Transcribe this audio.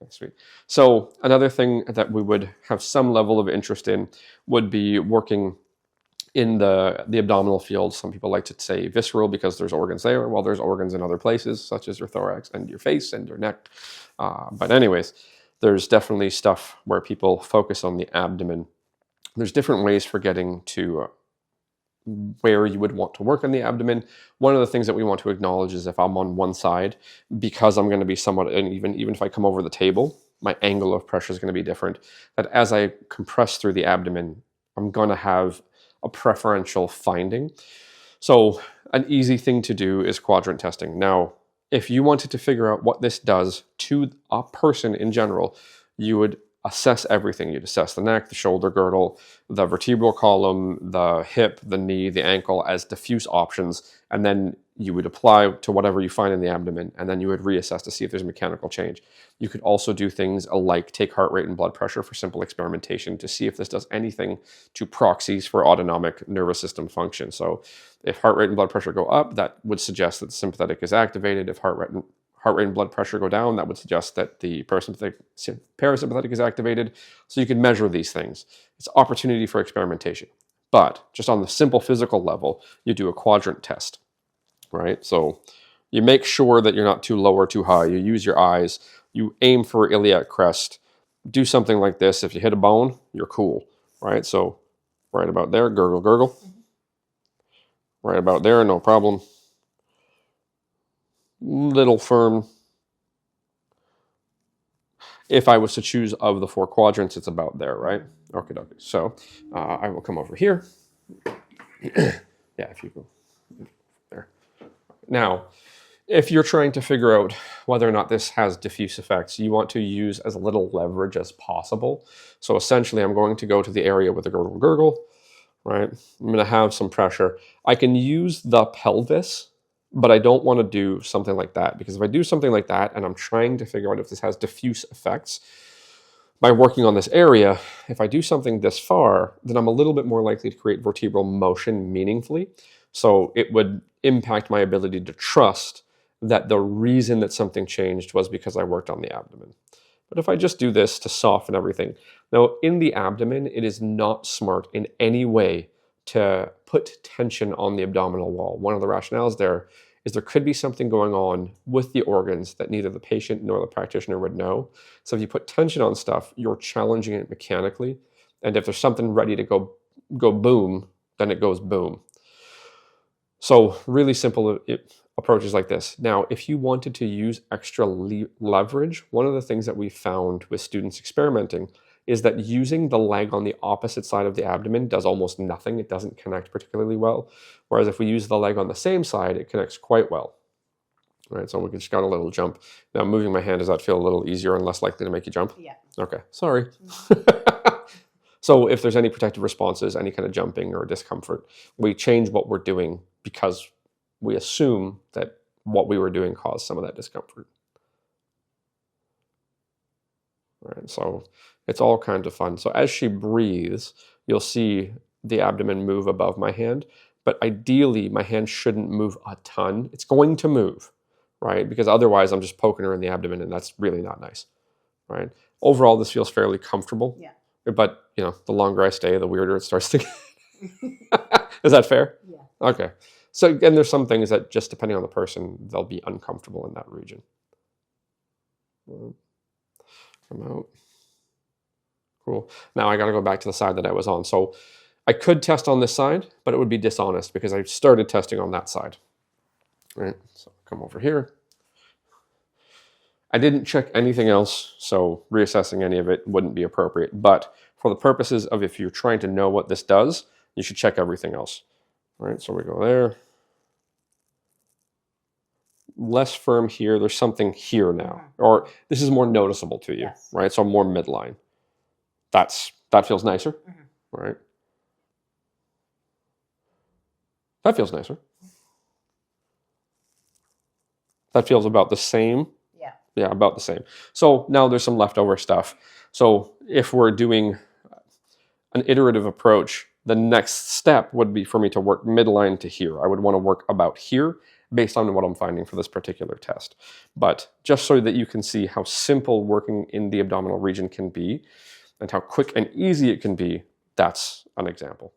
Okay, sweet. So another thing that we would have some level of interest in would be working in the abdominal field. Some people like to say visceral because there's organs there. Well, there's organs in other places, such as your thorax and your face and your neck. But anyways, there's definitely stuff where people focus on the abdomen. There's different ways for getting to where you would want to work on the abdomen. One of the things that we want to acknowledge is if I'm on one side, because I'm going to be somewhat, and even if I come over the table, my angle of pressure is going to be different, that as I compress through the abdomen, I'm going to have a preferential finding. So an easy thing to do is quadrant testing. Now, if you wanted to figure out what this does to a person in general, you would assess everything. You'd assess the neck, the shoulder girdle, the vertebral column, the hip, the knee, the ankle as diffuse options, and then you would apply to whatever you find in the abdomen, and then you would reassess to see if there's a mechanical change. You could also do things like take heart rate and blood pressure for simple experimentation to see if this does anything to proxies for autonomic nervous system function. So if heart rate and blood pressure go up, that would suggest that the sympathetic is activated. If heart rate and blood pressure go down, that would suggest that the parasympathetic is activated. So you can measure these things. It's opportunity for experimentation. But just on the simple physical level, you do a quadrant test, right? So you make sure that you're not too low or too high. You use your eyes. You aim for iliac crest. Do something like this. If you hit a bone, you're cool, right? So right about there, gurgle, gurgle. Right about there, no problem. Little firm. If I was to choose of the 4 quadrants, it's about there, right? Okay. So I will come over here. Yeah, if you go there. Now, if you're trying to figure out whether or not this has diffuse effects, you want to use as little leverage as possible. So essentially, I'm going to go to the area with the gurgle, gurgle, right? I'm going to have some pressure. I can use the pelvis, but I don't want to do something like that, because if I do something like that and I'm trying to figure out if this has diffuse effects by working on this area, if I do something this far, then I'm a little bit more likely to create vertebral motion meaningfully. So it would impact my ability to trust that the reason that something changed was because I worked on the abdomen. But if I just do this to soften everything, now in the abdomen, it is not smart in any way to put tension on the abdominal wall. One of the rationales there is there could be something going on with the organs that neither the patient nor the practitioner would know. So if you put tension on stuff, you're challenging it mechanically. And if there's something ready to go boom, then it goes boom. So really simple approaches like this. Now, if you wanted to use extra leverage, one of the things that we found with students experimenting is that using the leg on the opposite side of the abdomen does almost nothing. It doesn't connect particularly well. Whereas if we use the leg on the same side, it connects quite well. All right, so we just got a little jump. Now, moving my hand, does that feel a little easier and less likely to make you jump? Yeah. Okay, sorry. So if there's any protective responses, any kind of jumping or discomfort, we change what we're doing because we assume that what we were doing caused some of that discomfort. All right, so it's all kinds of fun. So as she breathes, you'll see the abdomen move above my hand, but ideally my hand shouldn't move a ton. It's going to move, right? Because otherwise I'm just poking her in the abdomen, and that's really not nice, right? Overall, this feels fairly comfortable. Yeah. But, you know, the longer I stay, the weirder it starts to get. Is that fair? Yeah. Okay. So, and there's some things that just depending on the person, they'll be uncomfortable in that region. Come out. Cool. Now I got to go back to the side that I was on. So I could test on this side, but it would be dishonest because I started testing on that side. All right. So come over here. I didn't check anything else, so reassessing any of it wouldn't be appropriate. But for the purposes of if you're trying to know what this does, you should check everything else. All right, so we go there. Less firm here. There's something here now. Or this is more noticeable to you, Yes. right? So more midline. That feels nicer, right? That feels nicer. That feels about the same. Yeah, about the same. So now there's some leftover stuff. So if we're doing an iterative approach, the next step would be for me to work midline to here. I would want to work about here, based on what I'm finding for this particular test. But just so that you can see how simple working in the abdominal region can be and how quick and easy it can be, that's an example.